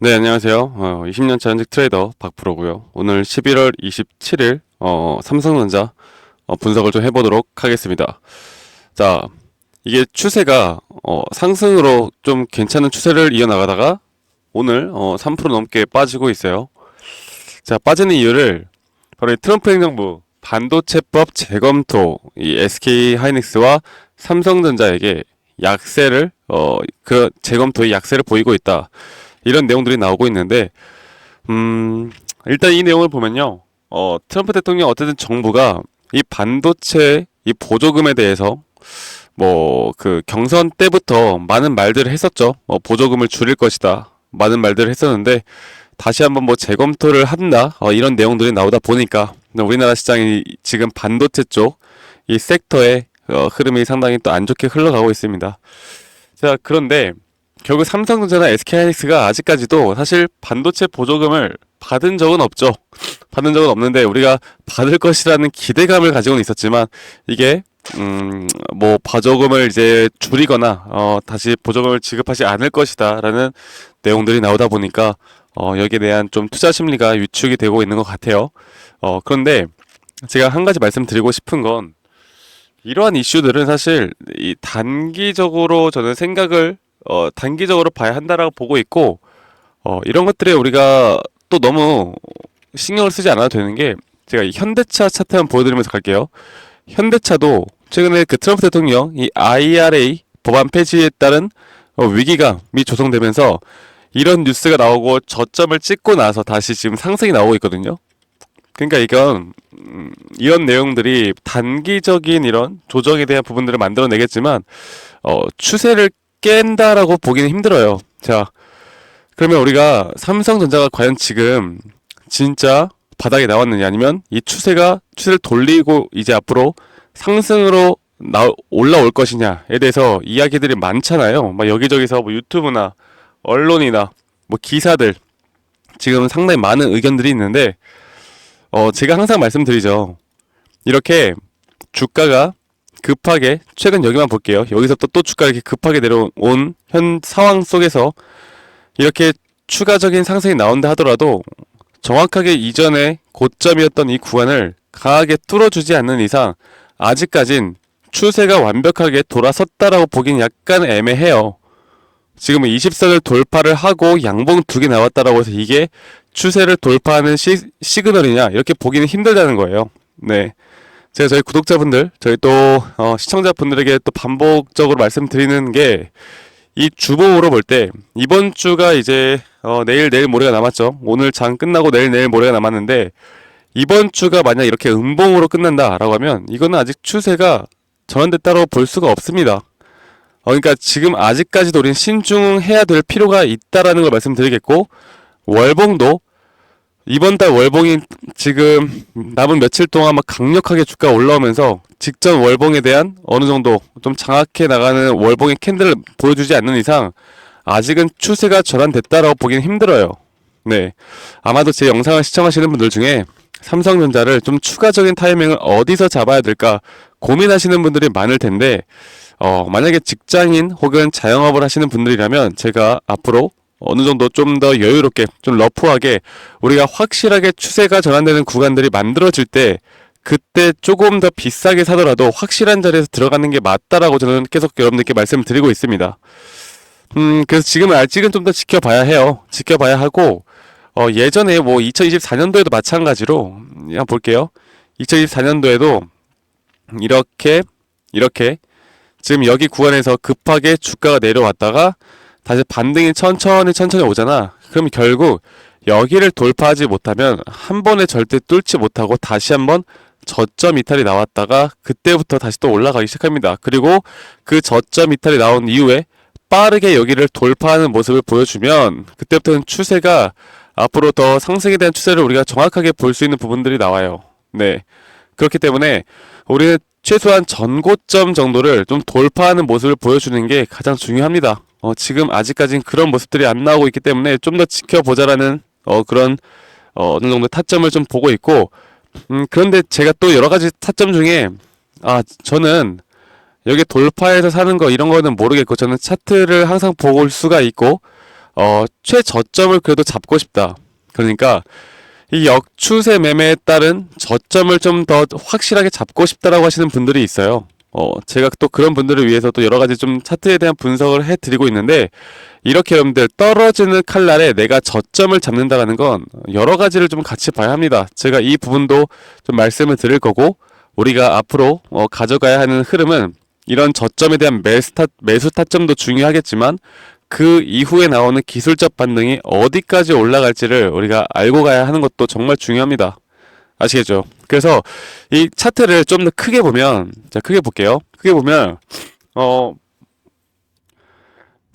네, 안녕하세요. 20년차 현직 트레이더 박프로고요. 오늘 11월 27일 삼성전자 분석을 좀 해보도록 하겠습니다. 자, 이게 추세가 상승으로 좀 괜찮은 추세를 이어나가다가 오늘 3% 넘게 빠지고 있어요. 자, 빠지는 이유를 바로 이 트럼프 행정부 반도체법 재검토 이 SK 하이닉스와 삼성전자에게 약세를 그 재검토의 약세를 보이고 있다. 이런 내용들이 나오고 있는데, 일단 이 내용을 보면요. 트럼프 대통령 어쨌든 정부가 이 반도체 이 보조금에 대해서 뭐 그 경선 때부터 많은 말들을 했었죠. 보조금을 줄일 것이다. 많은 말들을 했었는데 다시 한번 뭐 재검토를 한다. 이런 내용들이 나오다 보니까 우리나라 시장이 지금 반도체 쪽 이 섹터의 흐름이 상당히 또 안 좋게 흘러가고 있습니다. 자, 그런데 결국 삼성전자나 SK하이닉스가 아직까지도 사실 반도체 보조금을 받은 적은 없죠. 받은 적은 없는데 우리가 받을 것이라는 기대감을 가지고는 있었지만 이게 뭐 보조금을 이제 줄이거나 다시 보조금을 지급하지 않을 것이다라는 내용들이 나오다 보니까 여기에 대한 좀 투자 심리가 위축이 되고 있는 것 같아요. 그런데 제가 한 가지 말씀드리고 싶은 건 이러한 이슈들은 사실 이 단기적으로 저는 생각을 단기적으로 봐야 한다라고 보고 있고, 이런 것들에 우리가 또 너무 신경을 쓰지 않아도 되는 게, 제가 이 현대차 차트 한번 보여드리면서 갈게요. 현대차도 최근에 그 트럼프 대통령 이 IRA 법안 폐지에 따른 위기감이 조성되면서 이런 뉴스가 나오고 저점을 찍고 나서 다시 지금 상승이 나오고 있거든요. 그러니까 이건 이런 내용들이 단기적인 이런 조정에 대한 부분들을 만들어내겠지만 추세를 깬다라고 보기는 힘들어요. 자, 그러면 우리가 삼성전자가 과연 지금 진짜 바닥에 나왔느냐 아니면 이 추세를 돌리고 이제 앞으로 상승으로 올라올 것이냐에 대해서 이야기들이 많잖아요. 막 여기저기서 뭐 유튜브나 언론이나 뭐 기사들 지금 상당히 많은 의견들이 있는데 제가 항상 말씀드리죠. 이렇게 주가가 급하게 최근 여기만 볼게요. 여기서 또 주가가 이렇게 급하게 내려온 현 상황 속에서 이렇게 추가적인 상승이 나온다 하더라도 정확하게 이전에 고점이었던 이 구간을 강하게 뚫어주지 않는 이상 아직까진 추세가 완벽하게 돌아섰다라고 보기는 약간 애매해요. 지금은 20선을 돌파를 하고 양봉 두 개 나왔다라고 해서 이게 추세를 돌파하는 시그널이냐 이렇게 보기는 힘들다는 거예요. 네. 제가 저희 구독자분들, 저희 또 시청자분들에게 또 반복적으로 말씀드리는 게 이 주봉으로 볼 때 이번 주가 이제 내일 모레가 남았죠. 오늘 장 끝나고 내일 모레가 남았는데 이번 주가 만약 이렇게 음봉으로 끝난다라고 하면 이거는 아직 추세가 전환됐다고 볼 수가 없습니다. 그러니까 지금 아직까지도 우리는 신중해야 될 필요가 있다라는 걸 말씀드리겠고 월봉도 이번 달 월봉이 지금 남은 며칠 동안 막 강력하게 주가가 올라오면서 직전 월봉에 대한 어느 정도 좀 장악해 나가는 월봉의 캔들을 보여주지 않는 이상 아직은 추세가 전환됐다라고 보기는 힘들어요. 네. 아마도 제 영상을 시청하시는 분들 중에 삼성전자를 좀 추가적인 타이밍을 어디서 잡아야 될까 고민하시는 분들이 많을 텐데, 만약에 직장인 혹은 자영업을 하시는 분들이라면 제가 앞으로 어느 정도 좀 더 여유롭게, 좀 러프하게 우리가 확실하게 추세가 전환되는 구간들이 만들어질 때 그때 조금 더 비싸게 사더라도 확실한 자리에서 들어가는 게 맞다라고 저는 계속 여러분들께 말씀드리고 있습니다. 그래서 지금은 아직은 좀 더 지켜봐야 해요. 지켜봐야 하고, 예전에 뭐 2024년도에도 마찬가지로, 한번 볼게요. 2024년도에도 이렇게 지금 여기 구간에서 급하게 주가가 내려왔다가 다시 반등이 천천히 오잖아. 그럼 결국 여기를 돌파하지 못하면 한 번에 절대 뚫지 못하고 다시 한번 저점 이탈이 나왔다가 그때부터 다시 또 올라가기 시작합니다. 그리고 그 저점 이탈이 나온 이후에 빠르게 여기를 돌파하는 모습을 보여주면 그때부터는 추세가 앞으로 더 상승에 대한 추세를 우리가 정확하게 볼 수 있는 부분들이 나와요. 네. 그렇기 때문에 우리는 최소한 전고점 정도를 좀 돌파하는 모습을 보여주는 게 가장 중요합니다. 지금 아직까지는 그런 모습들이 안 나오고 있기 때문에 좀 더 지켜보자라는 그런 어느 정도 타점을 좀 보고 있고, 그런데 제가 또 여러 가지 타점 중에 저는 여기 돌파해서 사는 거 이런 거는 모르겠고 저는 차트를 항상 볼 수가 있고 최저점을 그래도 잡고 싶다. 그러니까 이 역추세 매매에 따른 저점을 좀 더 확실하게 잡고 싶다라고 하시는 분들이 있어요. 제가 또 그런 분들을 위해서 또 여러 가지 좀 차트에 대한 분석을 해드리고 있는데, 이렇게 여러분들 떨어지는 칼날에 내가 저점을 잡는다라는 건 여러 가지를 좀 같이 봐야 합니다. 제가 이 부분도 좀 말씀을 드릴 거고, 우리가 앞으로 가져가야 하는 흐름은 이런 저점에 대한 매수 타점도 중요하겠지만, 그 이후에 나오는 기술적 반등이 어디까지 올라갈지를 우리가 알고 가야 하는 것도 정말 중요합니다. 아시겠죠? 그래서 이 차트를 좀 더 크게 보면, 자, 크게 볼게요. 크게 보면,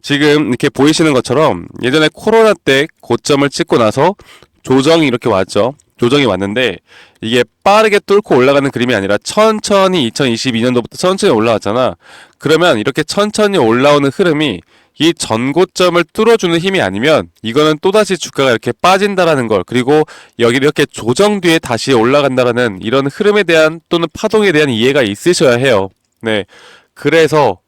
지금 이렇게 보이시는 것처럼 예전에 코로나 때 고점을 찍고 나서 조정이 이렇게 왔죠. 조정이 왔는데 이게 빠르게 뚫고 올라가는 그림이 아니라 천천히 2022년도부터 천천히 올라왔잖아. 그러면 이렇게 천천히 올라오는 흐름이 이 전고점을 뚫어주는 힘이 아니면 이거는 또다시 주가가 이렇게 빠진다라는 걸, 그리고 여기 이렇게 조정 뒤에 다시 올라간다라는 이런 흐름에 대한 또는 파동에 대한 이해가 있으셔야 해요. 네. 그래서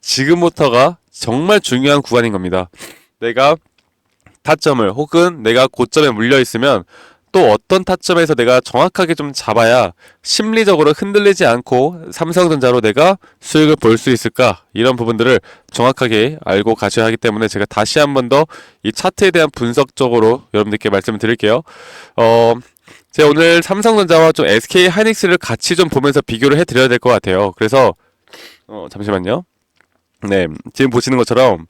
지금부터가 정말 중요한 구간인 겁니다. 내가 타점을 혹은 내가 고점에 물려 있으면 또 어떤 타점에서 내가 정확하게 좀 잡아야 심리적으로 흔들리지 않고 삼성전자로 내가 수익을 볼 수 있을까, 이런 부분들을 정확하게 알고 가셔야 하기 때문에 제가 다시 한 번 더 이 차트에 대한 분석적으로 여러분들께 말씀을 드릴게요. 제가 오늘 삼성전자와 좀 SK 하이닉스를 같이 좀 보면서 비교를 해드려야 될 것 같아요. 그래서 잠시만요. 네, 지금 보시는 것처럼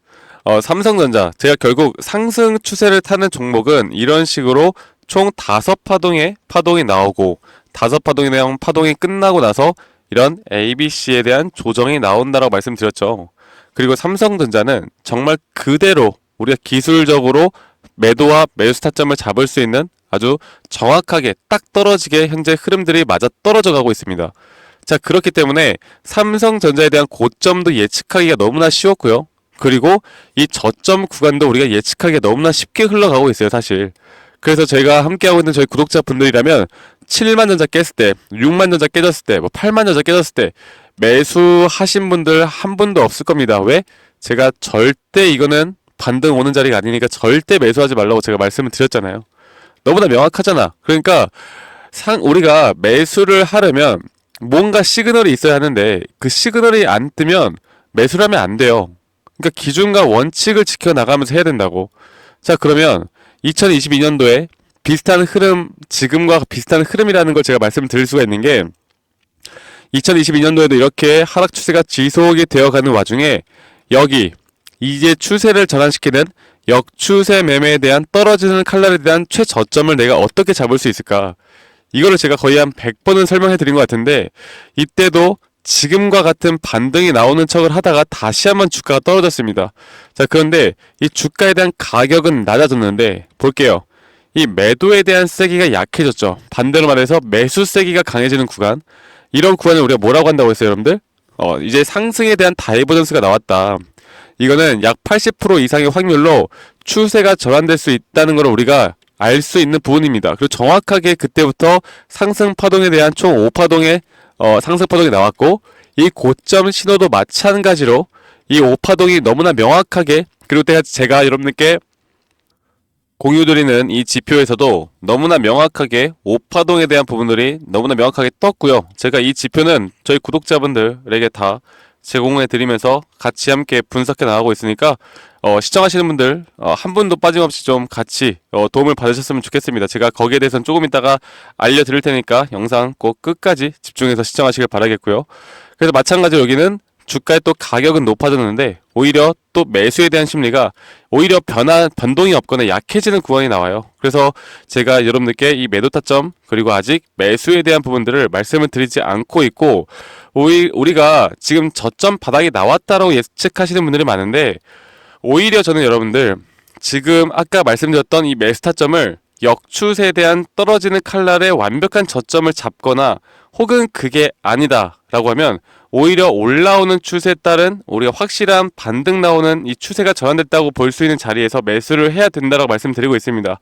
삼성전자, 제가 결국 상승 추세를 타는 종목은 이런 식으로 총 5파동이 나오고, 5파동에 대한 파동이 끝나고 나서 이런 ABC에 대한 조정이 나온다라고 말씀드렸죠. 그리고 삼성전자는 정말 그대로 우리가 기술적으로 매도와 매수 타점을 잡을 수 있는 아주 정확하게 딱 떨어지게 현재 흐름들이 맞아 떨어져 가고 있습니다. 자, 그렇기 때문에 삼성전자에 대한 고점도 예측하기가 너무나 쉬웠고요. 그리고 이 저점 구간도 우리가 예측하기가 너무나 쉽게 흘러가고 있어요, 사실. 그래서 제가 함께하고 있는 저희 구독자분들이라면 7만 전자 깼을 때, 6만 전자 깨졌을 때, 8만 전자 깨졌을 때 매수하신 분들 한 분도 없을 겁니다. 왜? 제가 절대 이거는 반등 오는 자리가 아니니까 절대 매수하지 말라고 제가 말씀을 드렸잖아요. 너무나 명확하잖아. 그러니까 우리가 매수를 하려면 뭔가 시그널이 있어야 하는데 그 시그널이 안 뜨면 매수를 하면 안 돼요. 그러니까 기준과 원칙을 지켜나가면서 해야 된다고. 자, 그러면 2022년도에 비슷한 흐름, 지금과 비슷한 흐름이라는 걸 제가 말씀을 드릴 수가 있는 게, 2022년도에도 이렇게 하락 추세가 지속이 되어가는 와중에 여기 이제 추세를 전환시키는 역추세 매매에 대한 떨어지는 칼날에 대한 최저점을 내가 어떻게 잡을 수 있을까, 이거를 제가 거의 한 100번은 설명해 드린 것 같은데, 이때도 지금과 같은 반등이 나오는 척을 하다가 다시 한번 주가가 떨어졌습니다. 자, 그런데 이 주가에 대한 가격은 낮아졌는데 볼게요. 이 매도에 대한 세기가 약해졌죠. 반대로 말해서 매수 세기가 강해지는 구간, 이런 구간을 우리가 뭐라고 한다고 했어요, 여러분들? 이제 상승에 대한 다이버전스가 나왔다. 이거는 약 80% 이상의 확률로 추세가 전환될 수 있다는 걸 우리가 알 수 있는 부분입니다. 그리고 정확하게 그때부터 상승 파동에 대한 총 5파동의 상승 파동이 나왔고, 이 고점 신호도 마찬가지로 이 5파동이 너무나 명확하게, 그리고 제가 여러분들께 공유드리는 이 지표에서도 너무나 명확하게 5파동에 대한 부분들이 너무나 명확하게 떴고요. 제가 이 지표는 저희 구독자분들에게 다 제공해 드리면서 같이 함께 분석해 나가고 있으니까 시청하시는 분들 한 분도 빠짐없이 좀 같이 도움을 받으셨으면 좋겠습니다. 제가 거기에 대해서는 조금 이따가 알려드릴 테니까 영상 꼭 끝까지 집중해서 시청하시길 바라겠고요. 그래서 마찬가지로 여기는 주가의 또 가격은 높아졌는데 오히려 또 매수에 대한 심리가 오히려 변동이 없거나 약해지는 구간이 나와요. 그래서 제가 여러분들께 이 매도 타점 그리고 아직 매수에 대한 부분들을 말씀을 드리지 않고 있고, 우리가 지금 저점 바닥이 나왔다라고 예측하시는 분들이 많은데, 오히려 저는 여러분들 지금 아까 말씀드렸던 이 매수 타점을 역추세에 대한 떨어지는 칼날의 완벽한 저점을 잡거나 혹은 그게 아니다 라고 하면 오히려 올라오는 추세에 따른 우리가 확실한 반등 나오는 이 추세가 전환됐다고 볼 수 있는 자리에서 매수를 해야 된다라고 말씀드리고 있습니다.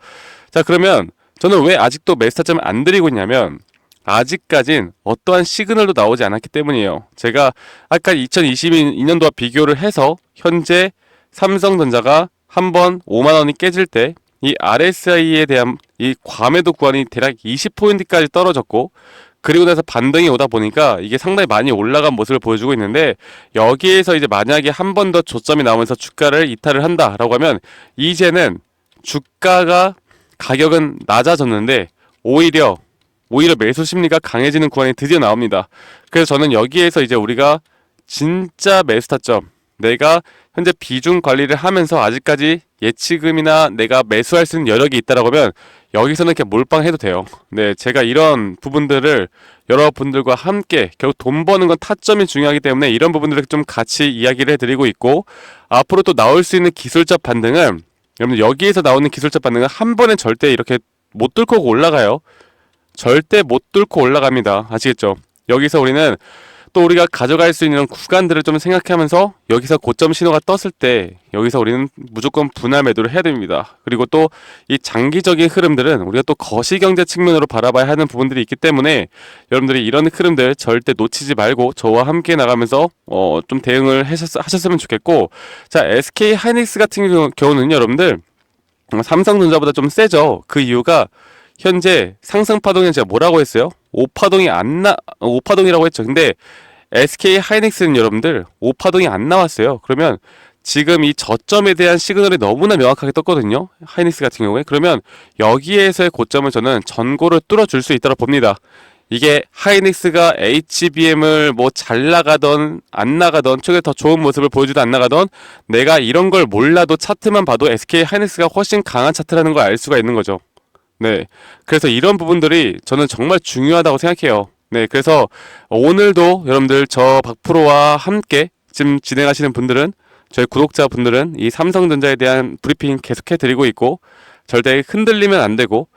자, 그러면 저는 왜 아직도 매수 타점을 안 드리고 있냐면, 아직까진 어떠한 시그널도 나오지 않았기 때문이에요. 제가 아까 2022년도와 비교를 해서 현재 삼성전자가 한번 5만 원이 깨질 때 이 RSI에 대한 이 과매도 구간이 대략 20포인트까지 떨어졌고, 그리고 나서 반등이 오다 보니까 이게 상당히 많이 올라간 모습을 보여주고 있는데, 여기에서 이제 만약에 한 번 더 조점이 나오면서 주가를 이탈을 한다라고 하면 이제는 주가가 가격은 낮아졌는데 오히려 매수 심리가 강해지는 구간이 드디어 나옵니다. 그래서 저는 여기에서 이제 우리가 진짜 매수 타점, 내가 현재 비중 관리를 하면서 아직까지 예치금이나 내가 매수할 수 있는 여력이 있다라고 하면 여기서는 이렇게 몰빵해도 돼요. 네, 제가 이런 부분들을 여러분들과 함께, 결국 돈 버는 건 타점이 중요하기 때문에 이런 부분들을 좀 같이 이야기를 해드리고 있고, 앞으로 또 나올 수 있는 기술적 반등은, 여러분 여기에서 나오는 기술적 반등은 한 번에 절대 이렇게 못 뚫고 올라가요. 절대 못 뚫고 올라갑니다. 아시겠죠? 여기서 우리는 또 우리가 가져갈 수 있는 구간들을 좀 생각하면서 여기서 고점 신호가 떴을 때 여기서 우리는 무조건 분할 매도를 해야 됩니다. 그리고 또 이 장기적인 흐름들은 우리가 또 거시경제 측면으로 바라봐야 하는 부분들이 있기 때문에 여러분들이 이런 흐름들 절대 놓치지 말고 저와 함께 나가면서 좀 대응을 하셨으면 좋겠고, 자, SK 하이닉스 같은 경우는 여러분들 삼성전자보다 좀 세죠. 그 이유가 현재 상승 파동에 제가 뭐라고 했어요? 5파동이라고 했죠. 근데 SK 하이닉스는 여러분들 5파동이 안 나왔어요. 그러면 지금 이 저점에 대한 시그널이 너무나 명확하게 떴거든요. 하이닉스 같은 경우에. 그러면 여기에서의 고점을 저는 전고를 뚫어줄 수 있다고 봅니다. 이게 하이닉스가 HBM을 뭐 잘 나가던 안 나가던, 최근에 더 좋은 모습을 보여주도 안 나가던, 내가 이런 걸 몰라도 차트만 봐도 SK 하이닉스가 훨씬 강한 차트라는 걸 알 수가 있는 거죠. 네, 그래서 이런 부분들이 저는 정말 중요하다고 생각해요. 네, 그래서 오늘도 여러분들 저 박프로와 함께 지금 진행하시는 분들은, 저희 구독자분들은 이 삼성전자에 대한 브리핑 계속해 드리고 있고, 절대 흔들리면 안 되고,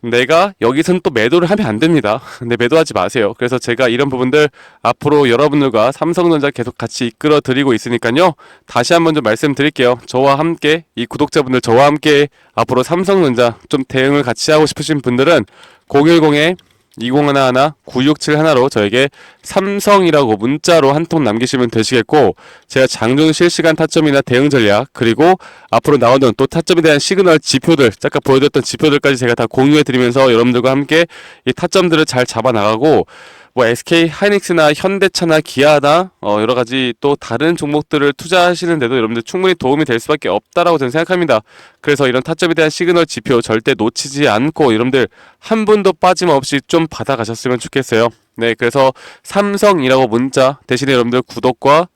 내가 여기서는 또 매도를 하면 안 됩니다. 네, 매도하지 마세요. 그래서 제가 이런 부분들 앞으로 여러분들과 삼성전자 계속 같이 이끌어 드리고 있으니까요. 다시 한번 좀 말씀드릴게요. 저와 함께, 이 구독자분들 저와 함께 앞으로 삼성전자 좀 대응을 같이 하고 싶으신 분들은 010-2011-9671로 저에게 삼성이라고 문자로 한 통 남기시면 되시겠고, 제가 장중 실시간 타점이나 대응 전략, 그리고 앞으로 나오는 또 타점에 대한 시그널 지표들, 잠깐 보여드렸던 지표들까지 제가 다 공유해 드리면서 여러분들과 함께 이 타점들을 잘 잡아 나가고, 뭐 SK 하이닉스나 현대차나 기아나 여러 가지 또 다른 종목들을 투자하시는데도 여러분들 충분히 도움이 될 수밖에 없다라고 저는 생각합니다. 그래서 이런 타점에 대한 시그널 지표 절대 놓치지 않고 여러분들 한 분도 빠짐없이 좀 받아가셨으면 좋겠어요. 네, 그래서 삼성이라고 문자 대신에 여러분들 구독과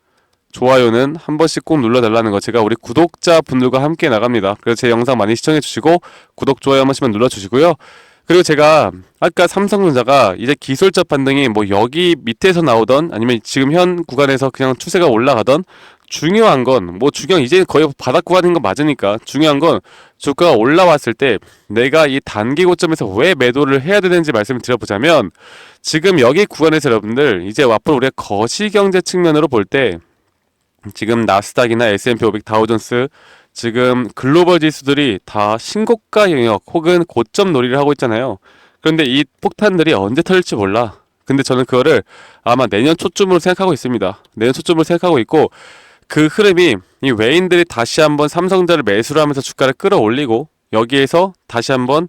좋아요는 한 번씩 꼭 눌러달라는 거, 제가 우리 구독자분들과 함께 나갑니다. 그래서 제 영상 많이 시청해주시고 구독, 좋아요 한 번씩만 눌러주시고요. 그리고 제가 아까 삼성전자가 이제 기술적 반등이 뭐 여기 밑에서 나오던 아니면 지금 현 구간에서 그냥 추세가 올라가던, 중요한 건 뭐 이제 거의 바닥 구간인 거 맞으니까, 중요한 건 주가가 올라왔을 때 내가 이 단기 고점에서 왜 매도를 해야 되는지 말씀을 드려보자면, 지금 여기 구간에서 여러분들 이제 앞으로 우리가 거시경제 측면으로 볼 때 지금 나스닥이나 S&P 500, 다우존스, 지금 글로벌 지수들이 다 신고가 영역 혹은 고점 놀이를 하고 있잖아요. 그런데 이 폭탄들이 언제 터질지 몰라. 근데 저는 그거를 아마 내년 초쯤으로 생각하고 있습니다. 내년 초쯤으로 생각하고 있고, 그 흐름이 이 외인들이 다시 한번 삼성전자를 매수를 하면서 주가를 끌어올리고, 여기에서 다시 한번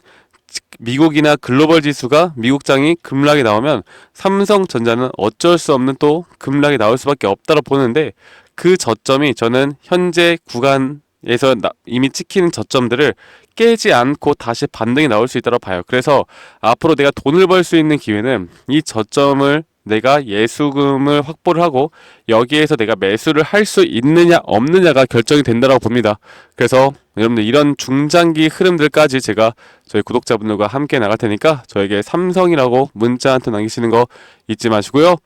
미국이나 글로벌 지수가, 미국장이 급락이 나오면 삼성전자는 어쩔 수 없는 또 급락이 나올 수밖에 없다고 보는데, 그 저점이 저는 현재 구간에서 이미 찍히는 저점들을 깨지 않고 다시 반등이 나올 수 있다고 봐요. 그래서 앞으로 내가 돈을 벌 수 있는 기회는 이 저점을 내가 예수금을 확보를 하고 여기에서 내가 매수를 할 수 있느냐 없느냐가 결정이 된다고 봅니다. 그래서 여러분들 이런 중장기 흐름들까지 제가 저희 구독자분들과 함께 나갈 테니까 저에게 삼성이라고 문자 한 통 남기시는 거 잊지 마시고요.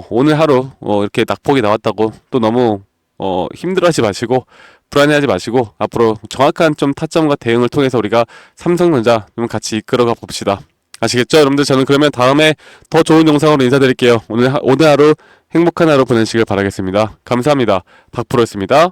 오늘 하루 이렇게 낙폭이 나왔다고 또 너무 힘들어하지 마시고 불안해하지 마시고 앞으로 정확한 좀 타점과 대응을 통해서 우리가 삼성전자 좀 같이 이끌어가 봅시다. 아시겠죠? 여러분들, 저는 그러면 다음에 더 좋은 영상으로 인사드릴게요. 오늘 하루 행복한 하루 보내시길 바라겠습니다. 감사합니다. 박프로였습니다.